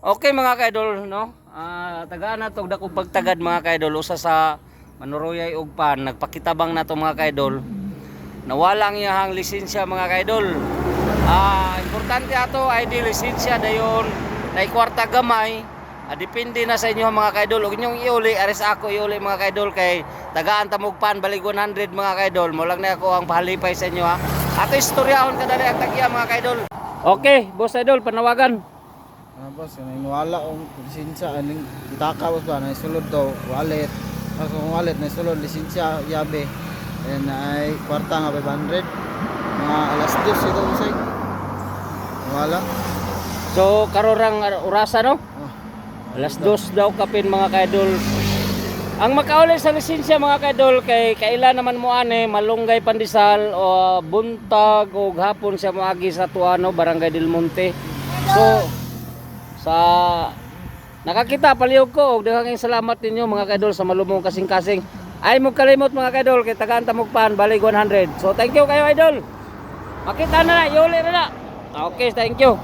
Okay mga kaidol, no? Tagaan na to dako pagtagad mga kaidol usa sa Manuruyay ug Pan nagpakitabang na to mga kaidol. Nawala ang iyang lisensya mga kaidol. Importante ato ID lisensya dayon na kwarta gamay. Depende na sa inyo mga kaidol. Ug inyong iuli ares ako iuli mga kaidol kay tagaan ta Pan balig 100 mga kaidol. Mo lang na ako ang pahalipay sa inyo ha. Ato istoryahon kadali ang tagya mga kaidol. Okay, boss idol panawagan. Boss, wala ang lisensya aning itaka boss ba na sulod daw wallet. Mas kung wallet na sulod lisensya yabe. And ay kwarta nga 500. Mga alas 2 ito usay. Wala. So karorang orasa no? Oh. Alas 2 daw kapin mga kaidol. Ang makauli sa lisensya mga kaidol kay kaila naman mo ane malunggay pandesal o buntag o hapon siya moagi sa Tuano, Barangay Del Monte. So sa nakakita palihog ko og daghang salamat ninyo mga kaidol sa malumong kasing-kasing. Ay mo kalimot mga kaidol kay tagaan ta Pan balig 100. So thank you kayo idol. Makita na iuli na. Okay, thank you.